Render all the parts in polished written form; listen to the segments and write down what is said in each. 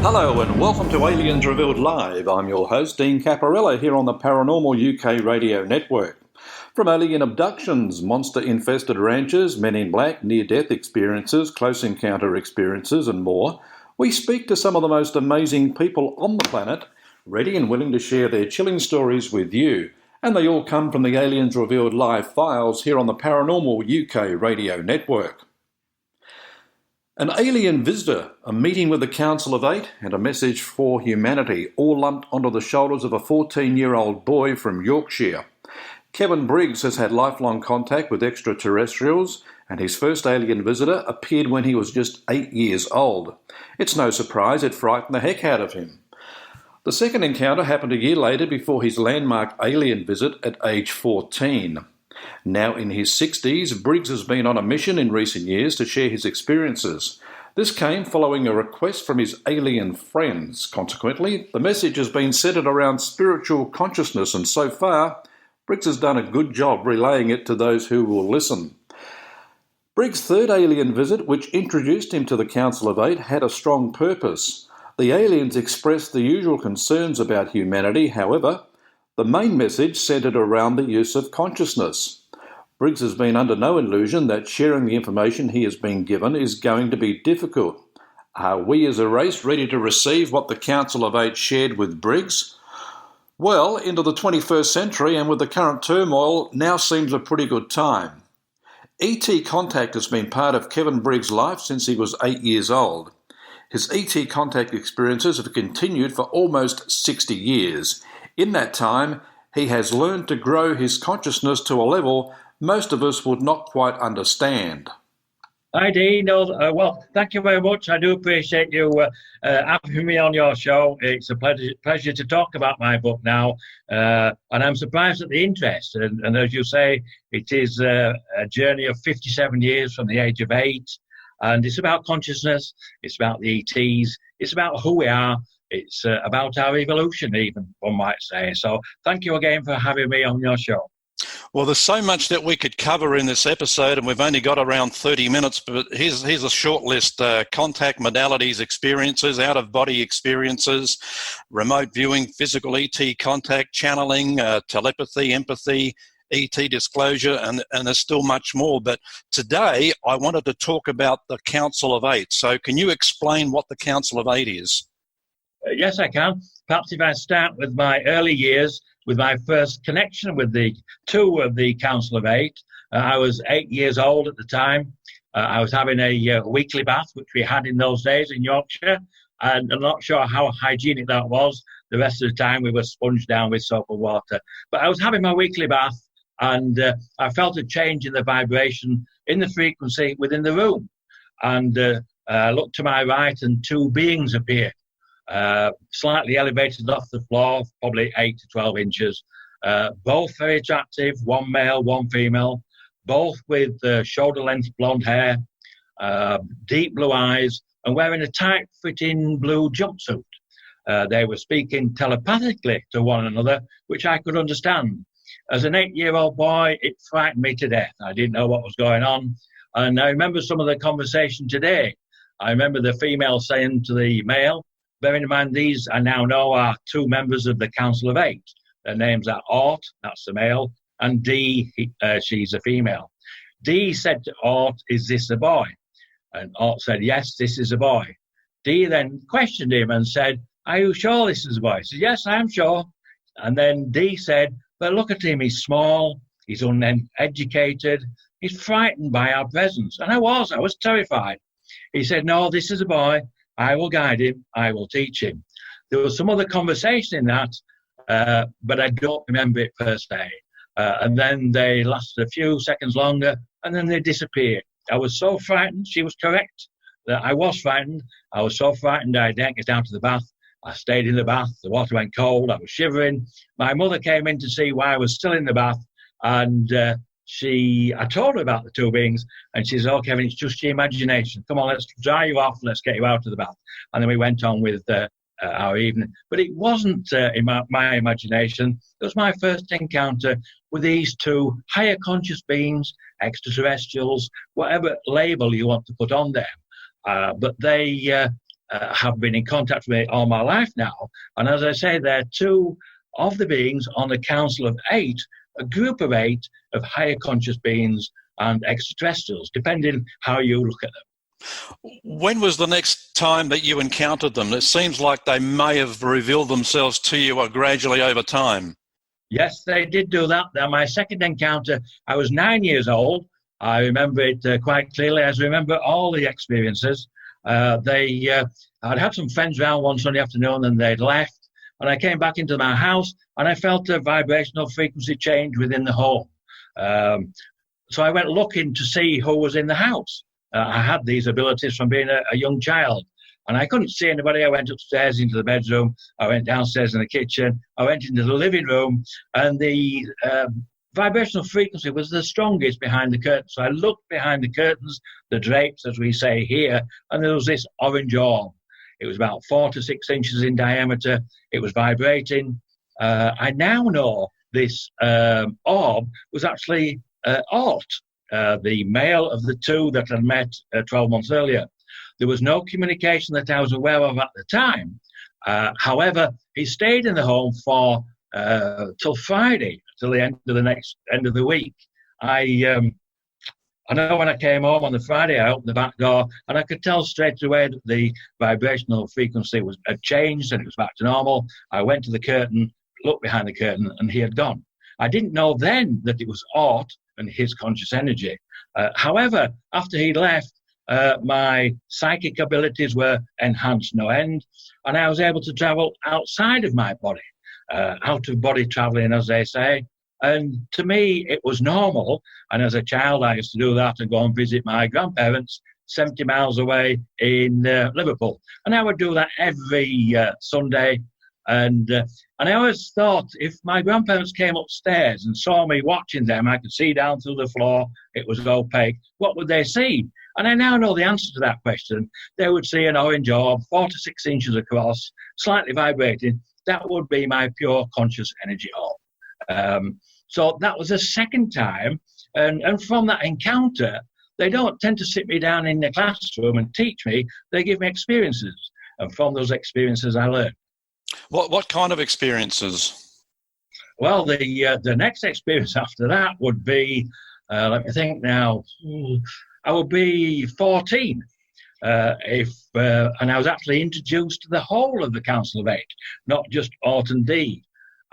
Hello and welcome to Aliens Revealed Live. I'm your host, Dean Caparella, here on the Paranormal UK Radio Network. From alien abductions, monster-infested ranches, men in black, near-death experiences, close encounter experiences and more, we speak to some of the most amazing people on the planet, ready and willing to share their chilling stories with you. And they all come from the Aliens Revealed Live files here on the Paranormal UK Radio Network. An alien visitor, a meeting with the Council of Eight, and a message for humanity, all lumped onto the shoulders of a 14-year-old boy from Yorkshire. Kevin Briggs has had lifelong contact with extraterrestrials, and his first alien visitor appeared when he was just 8 years old. It's no surprise it frightened the heck out of him. The second encounter happened a year later before his landmark alien visit at age 14. Now in his 60s, Briggs has been on a mission in recent years to share his experiences. This came following a request from his alien friends. Consequently, the message has been centered around spiritual consciousness, and so far, Briggs has done a good job relaying it to those who will listen. Briggs' third alien visit, which introduced him to the Council of Eight, had a strong purpose. The aliens expressed the usual concerns about humanity, however, the main message centred around the use of consciousness. Briggs has been under no illusion that sharing the information he has been given is going to be difficult. Are we as a race ready to receive what the Council of Eight shared with Briggs? Well, into the 21st century and with the current turmoil, now seems a pretty good time. ET contact has been part of Kevin Briggs' life since he was 8 years old. His ET contact experiences have continued for almost 60 years. In that time, he has learned to grow his consciousness to a level most of us would not quite understand. Hi, Dean. Well, thank you very much. I do appreciate you having me on your show. It's a pleasure to talk about my book now, and I'm surprised at the interest. And as you say, it is a journey of 57 years from the age of 8, and it's about consciousness, it's about the ETs, it's about who we are, it's about our evolution even, one might say. So thank you again for having me on your show. Well, there's so much that we could cover in this episode, and we've only got around 30 minutes, but here's a short list. Contact modalities, experiences, out-of-body experiences, remote viewing, physical ET contact, channeling, telepathy, empathy, ET disclosure, and there's still much more. But today, I wanted to talk about the Council of Eight. So can you explain what the Council of Eight is? Yes, I can. Perhaps if I start with my early years, with my first connection with the two of the Council of Eight. I was 8 years old at the time. I was having a weekly bath, which we had in those days in Yorkshire, and I'm not sure how hygienic that was. The rest of the time we were sponged down with soap and water. But I was having my weekly bath, and I felt a change in the vibration, in the frequency within the room. And I looked to my right, and two beings appeared. Slightly elevated off the floor, probably 8 to 12 inches, both very attractive, one male, one female, both with shoulder-length blonde hair, deep blue eyes, and wearing a tight-fitting blue jumpsuit. They were speaking telepathically to one another, which I could understand. As an 8-year-old boy, it frightened me to death. I didn't know what was going on, and I remember some of the conversation today. I remember the female saying to the male, bearing in mind these I now know are two members of the Council of Eight. Their names are Ort, that's the male, and Dee, she's a female. Dee said to Ort, "Is this a boy?" And Ort said, "Yes, this is a boy." Dee then questioned him and said, "Are you sure this is a boy?" He said, "Yes, I am sure." And then Dee said, "But look at him, he's small, he's uneducated, he's frightened by our presence." And I was terrified. He said, "No, this is a boy. I will guide him, I will teach him." There was some other conversation in that, but I don't remember it per se. And then they lasted a few seconds longer, and then they disappeared. I was so frightened, she was correct, that I was frightened. I was so frightened I didn't get down to the bath. I stayed in the bath, the water went cold, I was shivering. My mother came in to see why I was still in the bath, and I told her about the two beings, and she said, "Oh, Kevin, it's just your imagination. Come on, let's dry you off, let's get you out of the bath." And then we went on with our evening. But it wasn't in my imagination. It was my first encounter with these two higher conscious beings, extraterrestrials, whatever label you want to put on them. But they have been in contact with me all my life now. And as I say, they're two of the beings on the Council of Eight, a group of eight of higher conscious beings and extraterrestrials, depending how you look at them. When was the next time that you encountered them? It seems like they may have revealed themselves to you gradually over time. Yes, they did do that. Now, my second encounter, I was 9 years old. I remember it quite clearly. I remember all the experiences. I'd had some friends around one Sunday afternoon and they'd left. And I came back into my house and I felt a vibrational frequency change within the home. So I went looking to see who was in the house. I had these abilities from being a young child. And I couldn't see anybody. I went upstairs into the bedroom. I went downstairs in the kitchen. I went into the living room. And the vibrational frequency was the strongest behind the curtains. So I looked behind the curtains, the drapes, as we say here, and there was this orange orb. It was about 4 to 6 inches in diameter. It was vibrating. I now know this orb was actually Ort, the male of the two that had met 12 months earlier. There was no communication that I was aware of at the time. However, he stayed in the home for till Friday, till the end of the week. I know when I came home on the Friday, I opened the back door and I could tell straight away that the vibrational frequency had changed and it was back to normal. I went to the curtain, looked behind the curtain, and he had gone. I didn't know then that it was Ort and his conscious energy. However, after he left, my psychic abilities were enhanced no end, and I was able to travel outside of my body, out of body traveling, as they say. And to me, it was normal. And as a child, I used to do that and go and visit my grandparents 70 miles away in Liverpool. And I would do that every Sunday. And I always thought if my grandparents came upstairs and saw me watching them, I could see down through the floor, it was opaque, what would they see? And I now know the answer to that question. They would see an orange orb, 4 to 6 inches across, slightly vibrating. That would be my pure conscious energy orb. So that was the second time. And from that encounter, they don't tend to sit me down in the classroom and teach me. They give me experiences. And from those experiences, I learn. What kind of experiences? Well, the next experience after that would be, let me think now, I would be 14 and I was actually introduced to the whole of the Council of Eight, not just Ort and D.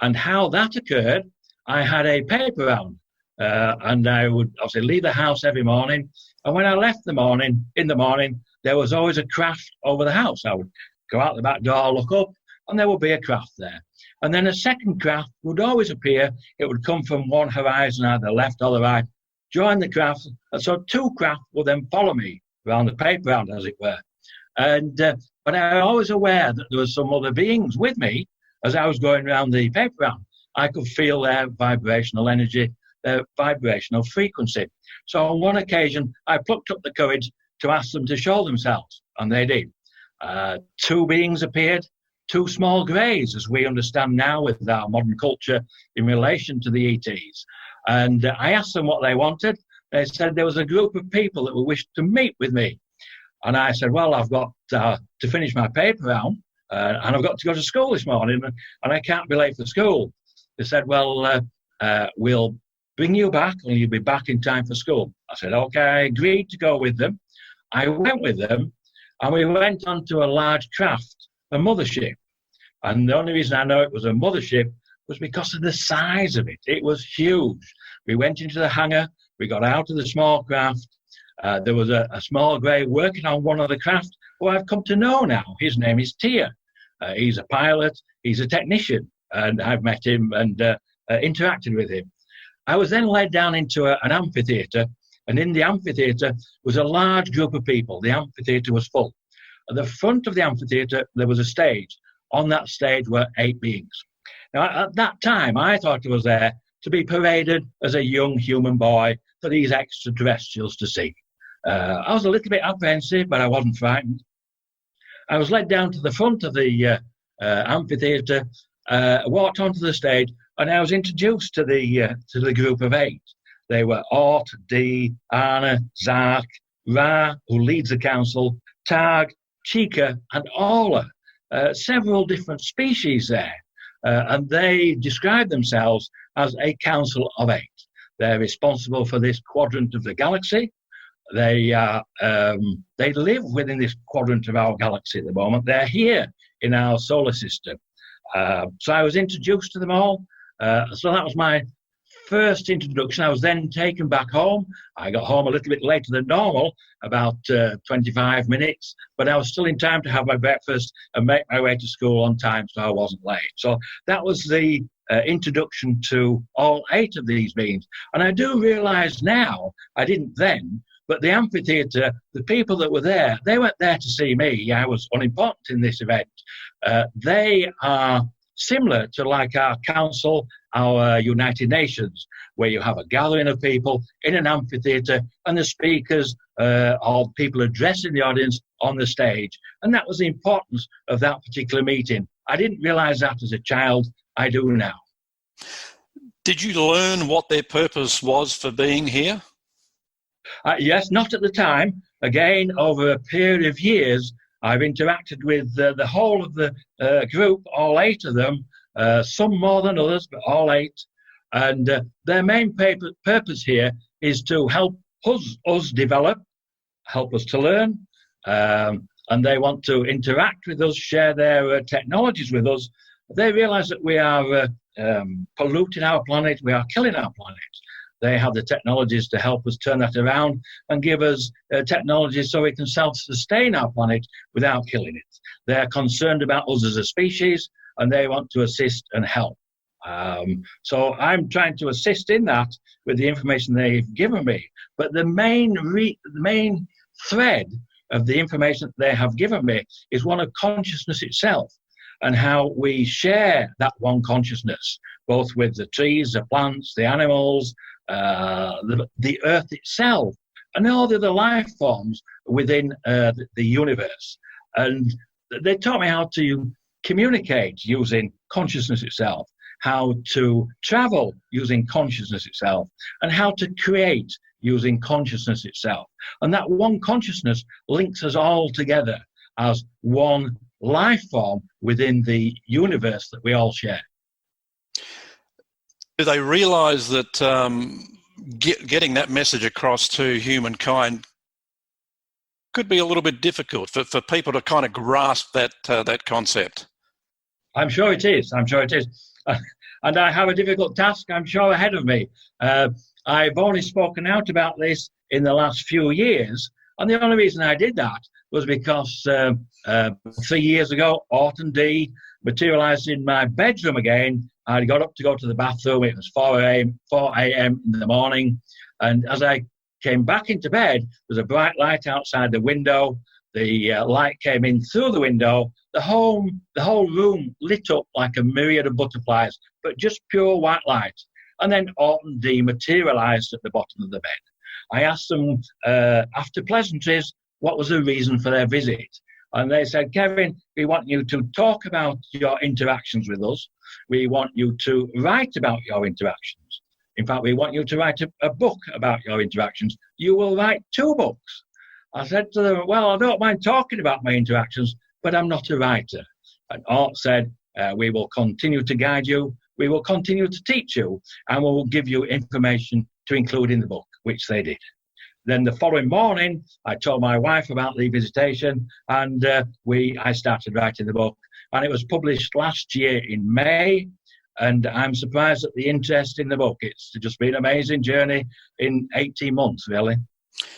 And how that occurred, I had a paper round and I would obviously leave the house every morning. And when I left in the morning, there was always a craft over the house. I would go out the back door, look up, and there would be a craft there. And then a second craft would always appear. It would come from one horizon, either left or the right, join the craft. And so two craft would then follow me around the paper round, as it were. And but I was always aware that there was some other beings with me as I was going around the paper round. I could feel their vibrational energy, their vibrational frequency. So on one occasion, I plucked up the courage to ask them to show themselves, and they did. Two beings appeared, two small greys, as we understand now with our modern culture in relation to the ETs. And I asked them what they wanted. They said there was a group of people that wished to meet with me. And I said, well, I've got to finish my paper round, and I've got to go to school this morning, and I can't be late for school. They said, well, we'll bring you back, and you'll be back in time for school. I said, okay, I agreed to go with them. I went with them, and we went onto a large craft, a mothership. And the only reason I know it was a mothership was because of the size of it. It was huge. We went into the hangar. We got out of the small craft. There was a small grey working on one of the craft who I've come to know now. His name is Tia. He's a pilot. He's a technician. And I've met him and interacted with him. I was then led down into an amphitheatre. And in the amphitheatre was a large group of people. The amphitheatre was full. At the front of the amphitheatre, there was a stage. On that stage were 8 beings. Now, at that time, I thought I was there to be paraded as a young human boy for these extraterrestrials to see. I was a little bit apprehensive, but I wasn't frightened. I was led down to the front of the amphitheatre, walked onto the stage, and I was introduced to the group of 8. They were Ort, D, Anna, Zark, Ra, who leads the council, Tag, chica, and Orla, several different species there. And they describe themselves as a council of 8. They're responsible for this quadrant of the galaxy. They live within this quadrant of our galaxy at the moment. They're here in our solar system. So I was introduced to them all. So that was my first introduction. I was then taken back home. I got home a little bit later than normal, about 25 minutes, but I was still in time to have my breakfast and make my way to school on time, so I wasn't late. So that was the introduction to all 8 of these beings. And I do realize now, I didn't then, but the amphitheatre, the people that were there, they weren't there to see me. I was unimportant in this event. They are similar to like our council, our United Nations, where you have a gathering of people in an amphitheatre and the speakers or people addressing the audience on the stage. And that was the importance of that particular meeting. I didn't realise that as a child. I do now. Did you learn what their purpose was for being here? Yes, not at the time. Again, over a period of years, I've interacted with the whole of the group, all 8 of them, some more than others, but all 8. And their main purpose here is to help us develop, help us to learn, and they want to interact with us, share their technologies with us. They realise that we are polluting our planet, we are killing our planet. They have the technologies to help us turn that around and give us technologies so we can self-sustain our planet without killing it. They're concerned about us as a species, and they want to assist and help. So I'm trying to assist in that with the information they've given me. But the main thread of the information that they have given me is one of consciousness itself, and how we share that one consciousness, both with the trees, the plants, the animals, the earth itself, and all the other life forms within the universe. And they taught me how to communicate using consciousness itself, how to travel using consciousness itself, and how to create using consciousness itself. And that one consciousness links us all together as one life form within the universe that we all share. Do they realise that getting that message across to humankind could be a little bit difficult for people to kind of grasp that concept? I'm sure it is. I'm sure it is. And I have a difficult task, I'm sure, ahead of me. I've only spoken out about this in the last few years. And the only reason I did that was because 3 years ago, Orton D materialised in my bedroom again. I got up to go to the bathroom. It was 4 a.m. in the morning. And as I came back into bed, there was a bright light outside the window. The light came in through the window. The whole room lit up like a myriad of butterflies, but just pure white light. And then Orton D materialised at the bottom of the bed. I asked them, after pleasantries, what was the reason for their visit. And they said, Kevin, we want you to talk about your interactions with us. We want you to write about your interactions. In fact, we want you to write a book about your interactions. You will write 2 books. I said to them, well, I don't mind talking about my interactions, but I'm not a writer. And Art said, we will continue to guide you. We will continue to teach you, and we will give you information to include in the book, which they did. Then the following morning, I told my wife about the visitation, and I started writing the book. And it was published last year in May, and I'm surprised at the interest in the book. It's just been an amazing journey in 18 months, really.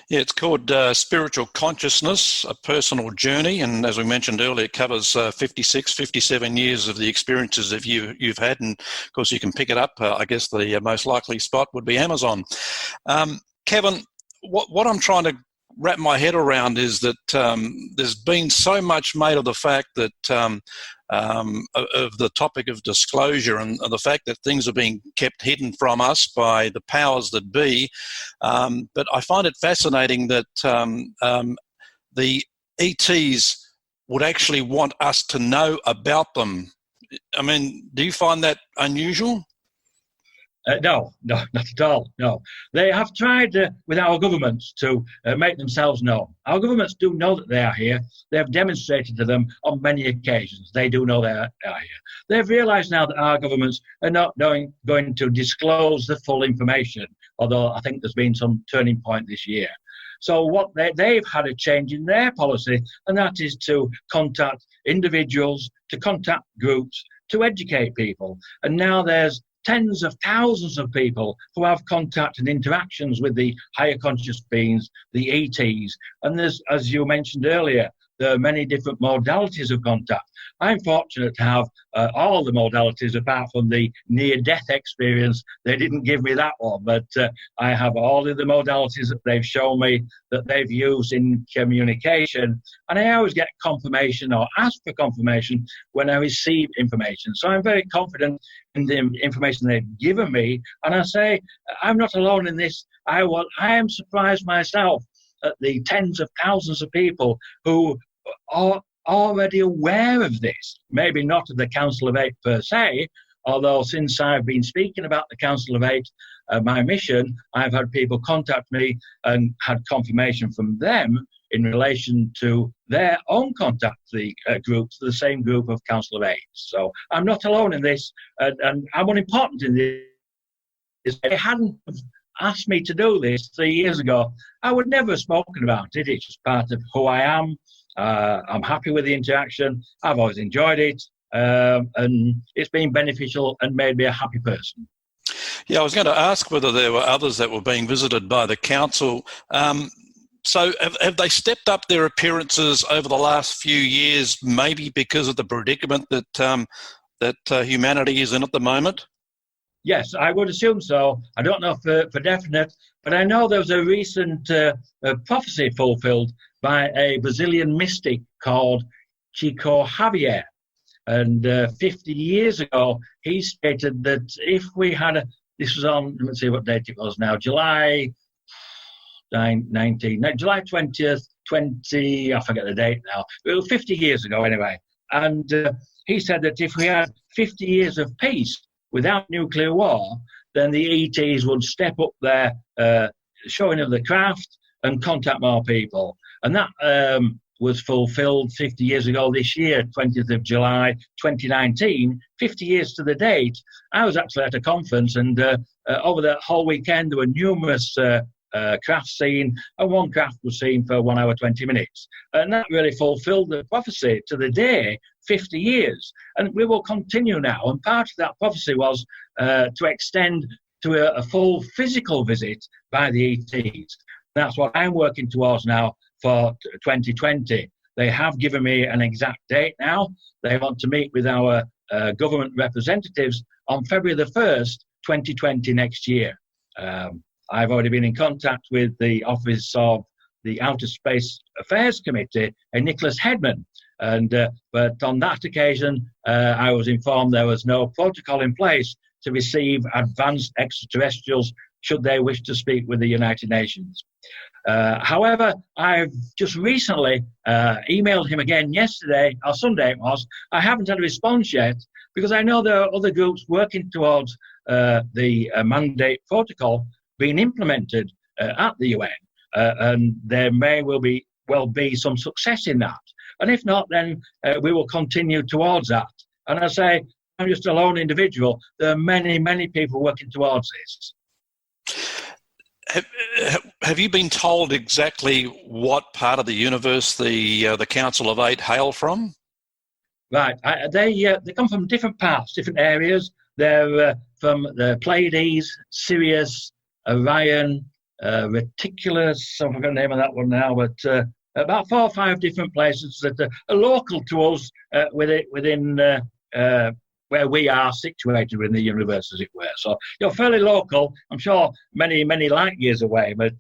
Yeah, it's called Spiritual Consciousness, A Personal Journey. And as we mentioned earlier, it covers 57 years of the experiences that you've had. And, of course, you can pick it up. I guess the most likely spot would be Amazon. Kevin, what I'm trying to wrap my head around is that there's been so much made of the fact that of the topic of disclosure and the fact that things are being kept hidden from us by the powers that be. But I find it fascinating that the ETs would actually want us to know about them. I mean, do you find that unusual? No, not at all. No, they have tried with our governments to make themselves known. Our governments do know that they are here. They have demonstrated to them on many occasions. They do know they are here. They've realised now that our governments are not going to disclose the full information, although I think there's been some turning point this year. So what they've had a change in their policy, and that is to contact individuals, to contact groups, to educate people. And now there's tens of thousands of people who have contact and interactions with the higher conscious beings, the ETs. And there's, as you mentioned earlier, there are many different modalities of contact. I'm fortunate to have all the modalities apart from the near-death experience. They didn't give me that one, but I have all of the modalities that they've shown me that they've used in communication. And I always get confirmation or ask for confirmation when I receive information. So I'm very confident in the information they've given me. And I say, I'm not alone in this. I am surprised myself at the tens of thousands of people who are already aware of this. Maybe not of the Council of Eight per se, although since I've been speaking about the Council of Eight, my mission, I've had people contact me and had confirmation from them in relation to their own contact the groups, the same group of Council of Eight. So I'm not alone in this, and I'm unimportant in this. If they hadn't asked me to do this 3 years ago, I would never have spoken about it. It's just part of who I am. I'm happy with the interaction. I've always enjoyed it, and it's been beneficial and made me a happy person. Yeah, I was going to ask whether there were others that were being visited by the council. So have they stepped up their appearances over the last few years, maybe because of the predicament that humanity is in at the moment? Yes, I would assume so. I don't know for definite, but I know there was a recent prophecy fulfilled by a Brazilian mystic called Chico Xavier. And 50 years ago, he stated that if we had this was on, let's see what date it was now, July 20th, I forget the date now. It was 50 years ago anyway. And he said that if we had 50 years of peace without nuclear war, then the ETs would step up their showing of the craft and contact more people. And that was fulfilled 50 years ago this year, 20th of July, 2019, 50 years to the date. I was actually at a conference, and over the whole weekend there were numerous crafts seen, and one craft was seen for 1 hour, 20 minutes. And that really fulfilled the prophecy to the day, 50 years. And we will continue now. And part of that prophecy was to extend to a full physical visit by the ETs. That's what I'm working towards now for 2020. They have given me an exact date now. They want to meet with our government representatives on February the 1st, 2020 next year. I've already been in contact with the Office of the Outer Space Affairs Committee and Nicholas Hedman. But on that occasion, I was informed there was no protocol in place to receive advanced extraterrestrials should they wish to speak with the United Nations. However, I've just recently emailed him again yesterday, or Sunday it was. I haven't had a response yet because I know there are other groups working towards the mandate protocol being implemented at the UN, and there may well be some success in that. And if not, then we will continue towards that. And I say, I'm just a lone individual. There are many, many people working towards this. Have you been told exactly what part of the universe the Council of Eight hail from? Right, they come from different parts, different areas. They're from the Pleiades, Sirius, Orion, Reticulus. I forgot the name of that one now, but about 4 or 5 different places that are local to us within where we are situated in the universe, as it were. So you're fairly local. I'm sure many, many light years away, but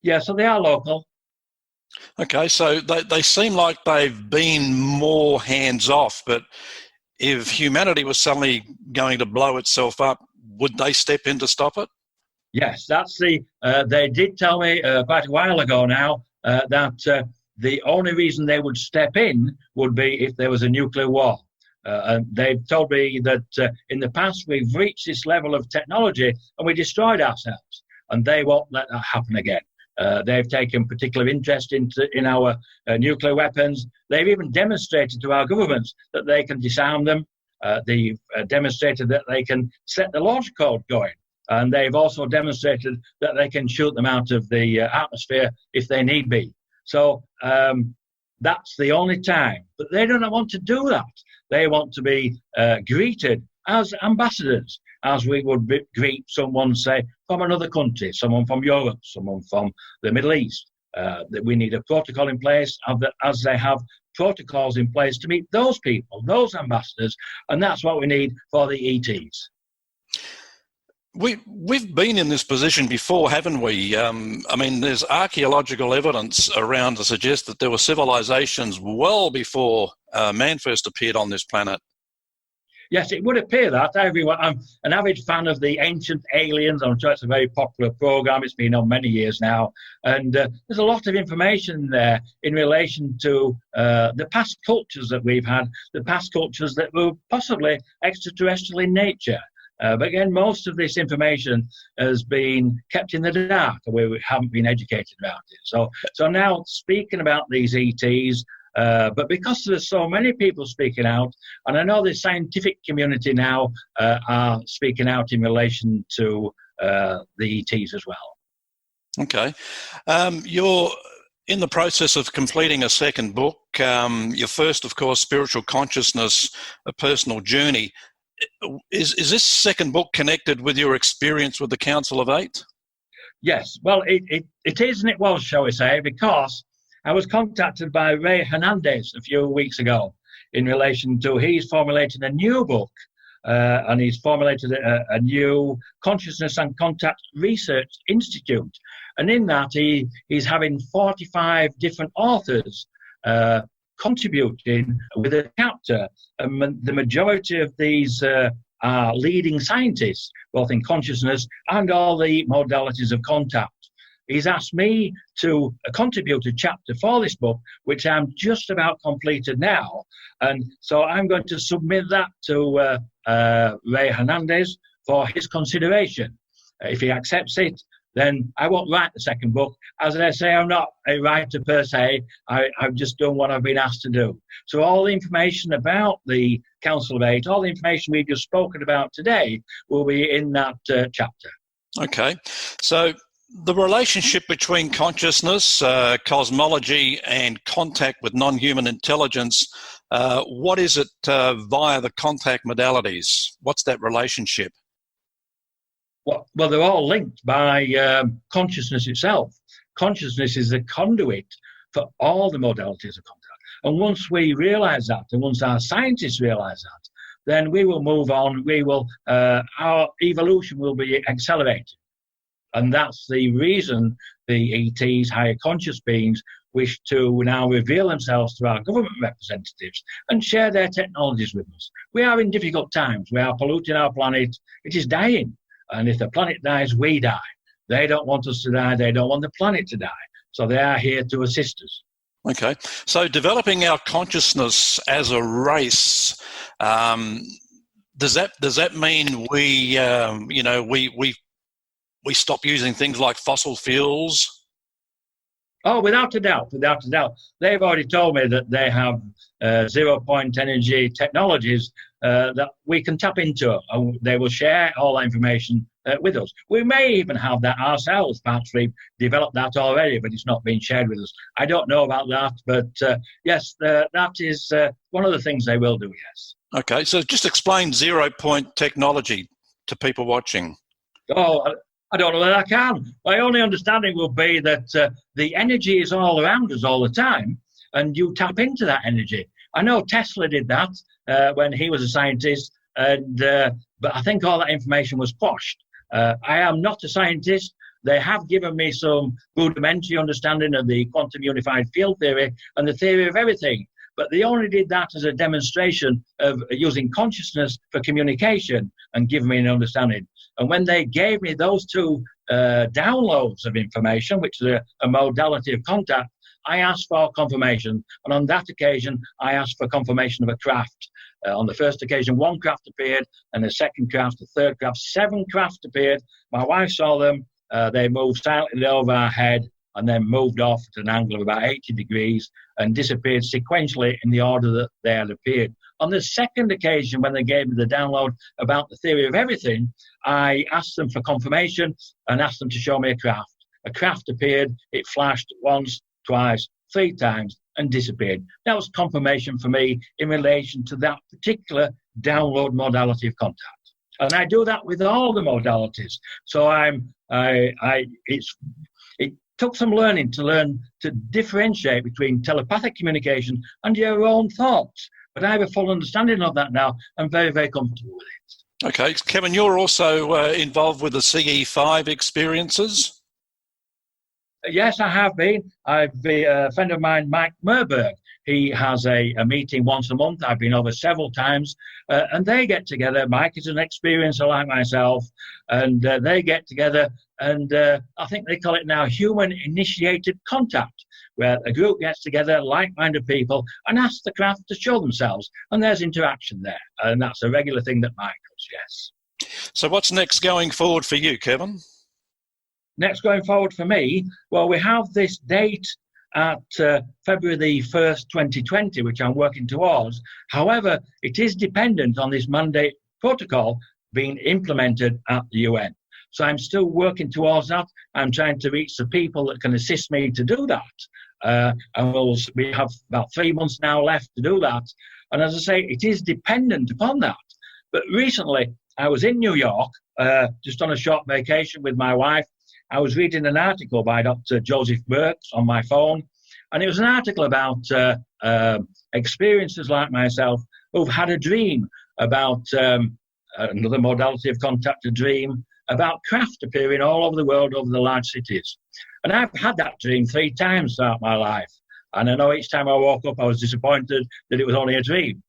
yeah, so they are local. Okay, so they seem like they've been more hands-off, but if humanity was suddenly going to blow itself up, would they step in to stop it? Yes, that's they did tell me quite a while ago now that the only reason they would step in would be if there was a nuclear war. And they've told me that in the past we've reached this level of technology and we destroyed ourselves, and they won't let that happen again. They've taken particular interest in our nuclear weapons. They've even demonstrated to our governments that they can disarm them. They've demonstrated that they can set the launch code going. And they've also demonstrated that they can shoot them out of the atmosphere if they need be. So that's the only time. But they don't want to do that. They want to be greeted as ambassadors, as we would greet someone, say, from another country, someone from Europe, someone from the Middle East. That we need a protocol in place, as they have protocols in place to meet those people, those ambassadors, and that's what we need for the ETs. We've been in this position before, haven't we? I mean, there's archaeological evidence around to suggest that there were civilizations well before man first appeared on this planet. Yes, it would appear that. I'm an avid fan of the Ancient Aliens. I'm sure it's a very popular program. It's been on many years now. And there's a lot of information there in relation to the past cultures that we've had, the past cultures that were possibly extraterrestrial in nature. But again, most of this information has been kept in the dark, where we haven't been educated about it. So now speaking about these ETs, but because there's so many people speaking out, and I know the scientific community now are speaking out in relation to the ETs as well. Okay. You're in the process of completing a second book. Your first, of course, Spiritual Consciousness, A Personal Journey. Is this second book connected with your experience with the Council of Eight? Yes. Well, it is and it was, shall we say, because I was contacted by Ray Hernandez a few weeks ago in relation to, he's formulating a new book and he's formulated a new Consciousness and Contact Research Institute. And in that, he's having 45 different authors contributing with a chapter. The majority of these are leading scientists, both in consciousness and all the modalities of contact. He's asked me to contribute a chapter for this book, which I'm just about completed now. And so I'm going to submit that to Ray Hernandez for his consideration. If he accepts it, then I won't write the second book. As I say, I'm not a writer per se. I've just done what I've been asked to do. So all the information about the Council of Eight, all the information we've just spoken about today will be in that chapter. Okay. So the relationship between consciousness, cosmology, and contact with non-human intelligence, what is it via the contact modalities? What's that relationship? Well, they're all linked by consciousness itself. Consciousness is the conduit for all the modalities of contact. And once we realize that, and once our scientists realize that, then we will move on. Our evolution will be accelerated. And that's the reason the ETs, higher conscious beings, wish to now reveal themselves to our government representatives and share their technologies with us. We are in difficult times. We are polluting our planet. It is dying. And if the planet dies, we die. They don't want us to die. They don't want the planet to die. So they are here to assist us. Okay. So developing our consciousness as a race, does that mean we stop using things like fossil fuels? Oh, without a doubt, without a doubt. They've already told me that they have zero-point energy technologies that we can tap into, and they will share all that information with us. We may even have that ourselves. Perhaps we've developed that already, but it's not being shared with us. I don't know about that, but yes, that is one of the things they will do, yes. Okay, so just explain zero-point technology to people watching. Oh, I don't know that I can. My only understanding will be that the energy is all around us all the time, and you tap into that energy. I know Tesla did that when he was a scientist, but I think all that information was quashed. I am not a scientist. They have given me some rudimentary understanding of the quantum unified field theory and the theory of everything. But they only did that as a demonstration of using consciousness for communication and give me an understanding. And when they gave me those two downloads of information, which is a modality of contact, I asked for confirmation. And on that occasion, I asked for confirmation of a craft. On the first occasion, one craft appeared, and the second craft, the third craft, 7 crafts appeared. My wife saw them. They moved silently over our head and then moved off at an angle of about 80 degrees and disappeared sequentially in the order that they had appeared. On the second occasion, when they gave me the download about the theory of everything, I asked them for confirmation and asked them to show me a craft. A craft appeared, it flashed once, twice, 3 times, and disappeared. That was confirmation for me in relation to that particular download modality of contact. And I do that with all the modalities. So it took some learning to differentiate between telepathic communication and your own thoughts. But I have a full understanding of that now. I'm very, very comfortable with it. Okay, Kevin, you're also involved with the CE5 experiences? Yes, I have been. A friend of mine, Mike Merberg, he has a meeting once a month. I've been over several times, and they get together. Mike is an experiencer like myself, and they get together, and I think they call it now human-initiated contact, where a group gets together, like-minded people, and asks the craft to show themselves, and there's interaction there, and that's a regular thing that Mike does, yes. So what's next going forward for you, Kevin? Next going forward for me, well, we have this date at February the 1st, 2020, which I'm working towards. However, it is dependent on this mandate protocol being implemented at the UN. So I'm still working towards that. I'm trying to reach the people that can assist me to do that. And we have about 3 months now left to do that. And as I say, it is dependent upon that. But recently, I was in New York, just on a short vacation with my wife. I was reading an article by Dr. Joseph Briggs on my phone, and it was an article about experiencers like myself who've had a dream about another modality of contact, a dream about craft appearing all over the world, over the large cities. And I've had that dream 3 times throughout my life. And I know each time I woke up, I was disappointed that it was only a dream.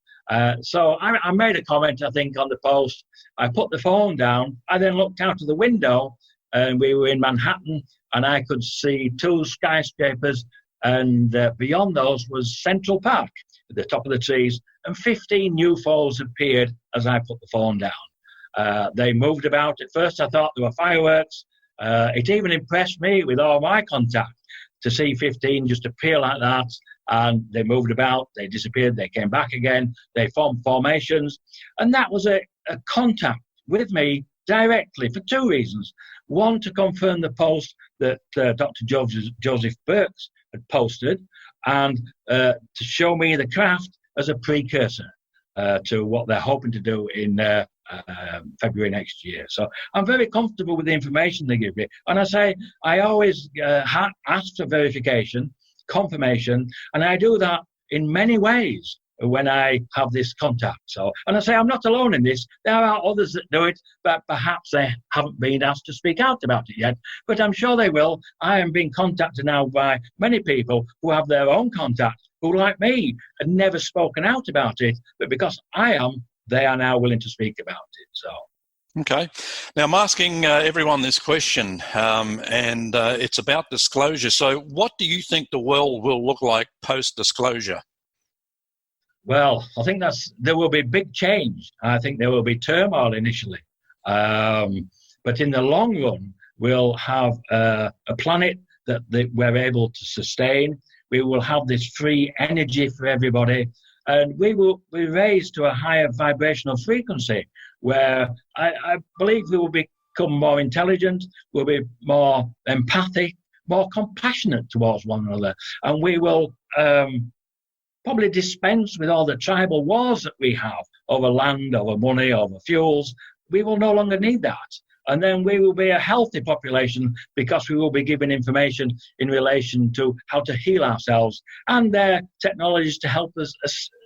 So I made a comment, I think, on the post. I put the phone down. I then looked out of the window, and we were in Manhattan, and I could see 2 skyscrapers, and beyond those was Central Park at the top of the trees, and 15 UFOs appeared as I put the phone down. They moved about. At first I thought they were fireworks. It even impressed me with all my contact to see 15 just appear like that, and they moved about, they disappeared, they came back again, they formed formations, and that was a contact with me directly for 2 reasons. One, to confirm the post that Dr. Joseph Briggs had posted, and to show me the craft as a precursor to what they're hoping to do in February next year. So I'm very comfortable with the information they give me. And I say, I always ask for verification, confirmation, and I do that in many ways when I have this contact. So, and I say I'm not alone in this. There are others that do it, but perhaps they haven't been asked to speak out about it yet. But I'm sure they will. I am being contacted now by many people who have their own contact, who, like me, had never spoken out about it. But because I am, they are now willing to speak about it. So. Okay. Now, I'm asking everyone this question, and it's about disclosure. So what do you think the world will look like post-disclosure? Well, I think there will be big change. I think there will be turmoil initially. But in the long run, we'll have a planet that we're able to sustain. We will have this free energy for everybody. And we will be raised to a higher vibrational frequency where I believe we will become more intelligent, we'll be more empathic, more compassionate towards one another. And we will probably dispense with all the tribal wars that we have over land, over money, over fuels. We will no longer need that. And then we will be a healthy population because we will be given information in relation to how to heal ourselves and their technologies to help us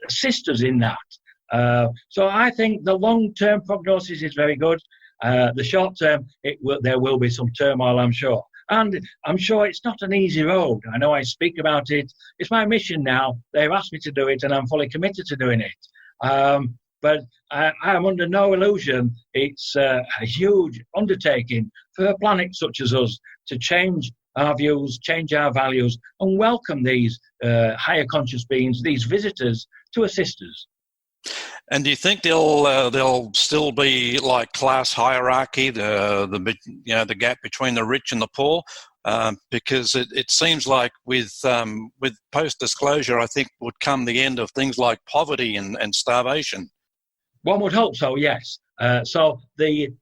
assist us in that. So I think the long-term prognosis is very good. The short-term, there will be some turmoil, I'm sure. And I'm sure it's not an easy road. I know I speak about it. It's my mission now. They've asked me to do it, and I'm fully committed to doing it. But I am under no illusion. It's a huge undertaking for a planet such as us to change our views, change our values, and welcome these higher conscious beings, these visitors, to assist us. And do you think there'll still be like class hierarchy, the gap between the rich and the poor? Because it seems like with post-disclosure, I think would come the end of things like poverty and starvation. One would hope so, yes. So the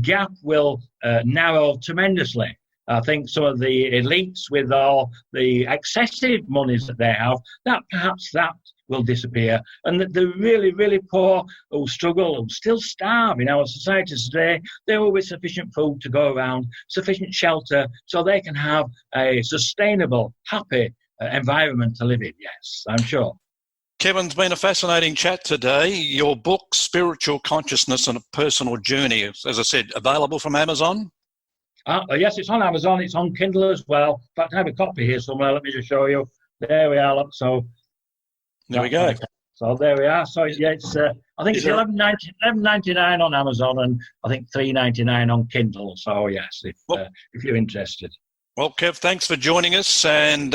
gap will narrow tremendously. I think some of the elites with all the excessive monies that they have, that perhaps that will disappear. And the really, really poor who struggle, who still starve in our societies today, there will be sufficient food to go around, sufficient shelter, so they can have a sustainable, happy environment to live in, yes, I'm sure. Kevin's been a fascinating chat today. Your book, Spiritual Consciousness and a Personal Journey, as I said, available from Amazon? Yes, it's on Amazon. It's on Kindle as well. In fact, I have a copy here somewhere. Let me just show you. There we are. Look, so there we go. So there we are. So yeah, it's I think it's $11.99 on Amazon, and I think $3.99 on Kindle. So yes, if you're interested. Well, Kev, thanks for joining us, and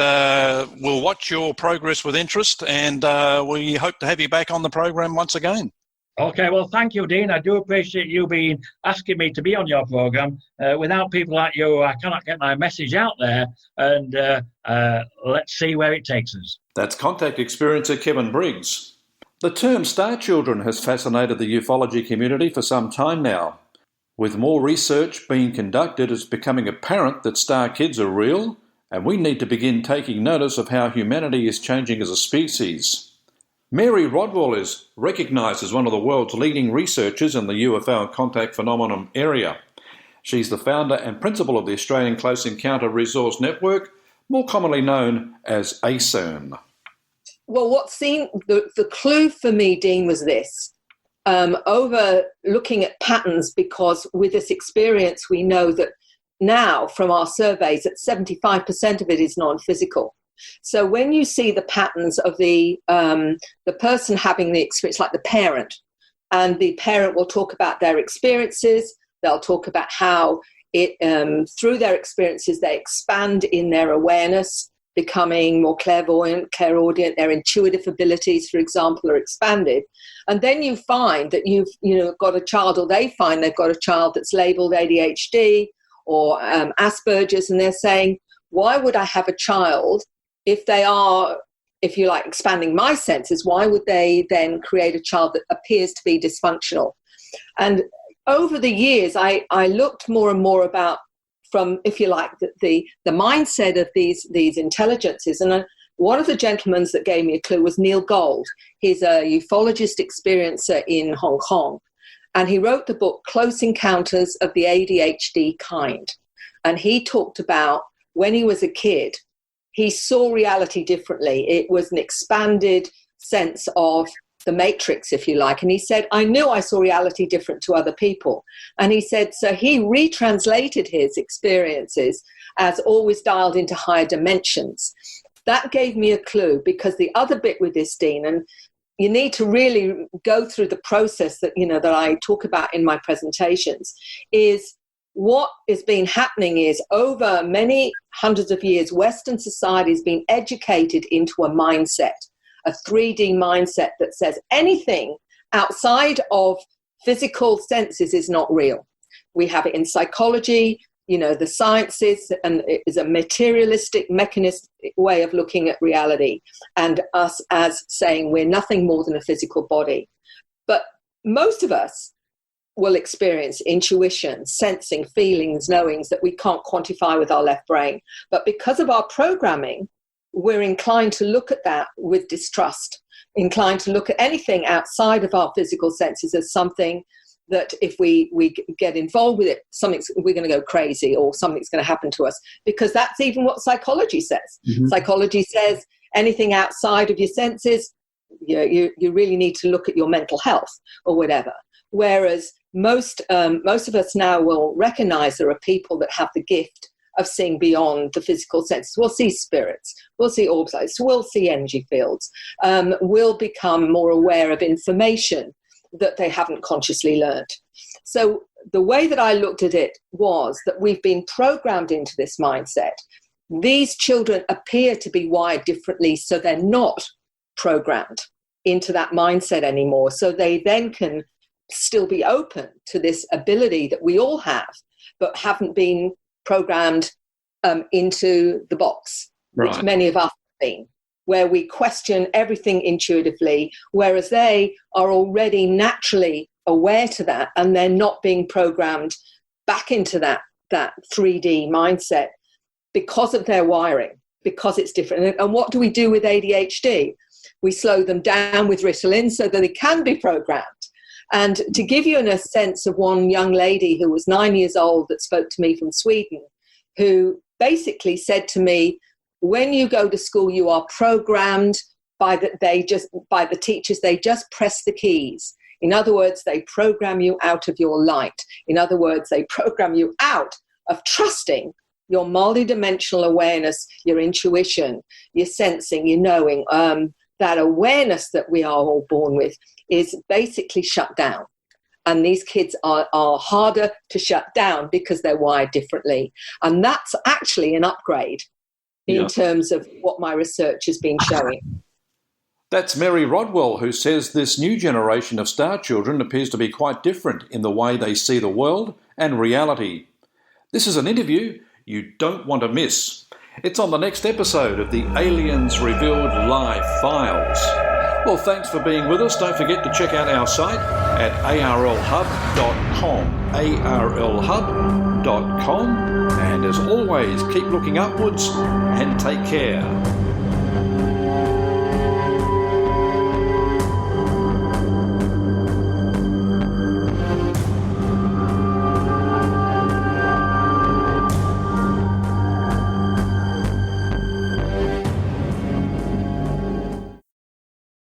we'll watch your progress with interest, and we hope to have you back on the program once again. Okay, well, thank you, Dean. I do appreciate you being asking me to be on your program. Without people like you, I cannot get my message out there, and let's see where it takes us. That's contact experiencer Kevin Briggs. The term Star Children has fascinated the ufology community for some time now. With more research being conducted, it's becoming apparent that star kids are real, and we need to begin taking notice of how humanity is changing as a species. Mary Rodwell is recognised as one of the world's leading researchers in the UFO and contact phenomenon area. She's the founder and principal of the Australian Close Encounter Resource Network, more commonly known as ACERN. Well, the clue for me, Dean, was this. Over looking at patterns, because with this experience, we know that now from our surveys that 75% of it is non-physical. So when you see the patterns of the person having the experience, like the parent, and the parent will talk about their experiences, they'll talk about how it through their experiences they expand in their awareness, becoming more clairvoyant, clairaudient, their intuitive abilities, for example, are expanded. And then you find that you've got a child, or they find they've got a child that's labelled ADHD or Asperger's, and they're saying, why would I have a child if they are, if you like, expanding my senses? Why would they then create a child that appears to be dysfunctional? And over the years, I looked more and more about, from, if you like, the mindset of these intelligences. And one of the gentlemen that gave me a clue was Neil Gold. He's a ufologist experiencer in Hong Kong. And he wrote the book, Close Encounters of the ADHD Kind. And he talked about when he was a kid, he saw reality differently. It was an expanded sense of the matrix, if you like. And he said, I knew I saw reality different to other people. And he said, so he retranslated his experiences as always dialed into higher dimensions. That gave me a clue, because the other bit with this, Dean, and you need to really go through the process that I talk about in my presentations, is what has been happening is over many hundreds of years, Western society has been educated into a mindset, a 3D mindset that says anything outside of physical senses is not real. We have it in psychology, the sciences, and it is a materialistic, mechanistic way of looking at reality, and us as saying we're nothing more than a physical body. But most of us will experience intuition, sensing, feelings, knowings that we can't quantify with our left brain. But because of our programming, we're inclined to look at that with distrust, inclined to look at anything outside of our physical senses as something that if we get involved with it, we're going to go crazy, or something's going to happen to us, because that's even what psychology says. Mm-hmm. Psychology says anything outside of your senses, you really need to look at your mental health or whatever. Whereas most of us now will recognize there are people that have the gift of seeing beyond the physical senses. We'll see spirits, we'll see orbs, we'll see energy fields, we'll become more aware of information that they haven't consciously learned. So the way that I looked at it was that we've been programmed into this mindset, these children appear to be wired differently, so they're not programmed into that mindset anymore. So they then can still be open to this ability that we all have, but haven't been programmed into the box, which many of us have been, where we question everything intuitively, whereas they are already naturally aware to that, and they're not being programmed back into that 3D mindset because of their wiring, because it's different. And what do we do with ADHD? We slow them down with Ritalin so that they can be programmed. And to give you a sense of one young lady who was 9 years old that spoke to me from Sweden, who basically said to me, when you go to school, you are programmed by the teachers. They just press the keys. In other words, they program you out of your light. In other words, they program you out of trusting your multidimensional awareness, your intuition, your sensing, your knowing. That awareness that we are all born with is basically shut down. And these kids are harder to shut down because they're wired differently. And that's actually an upgrade in terms of what my research has been showing. That's Mary Rodwell, who says this new generation of star children appears to be quite different in the way they see the world and reality. This is an interview you don't want to miss. It's on the next episode of the Aliens Revealed Live Files. Well, thanks for being with us. Don't forget to check out our site at arlhub.com, arlhub.com. And as always, keep looking upwards and take care.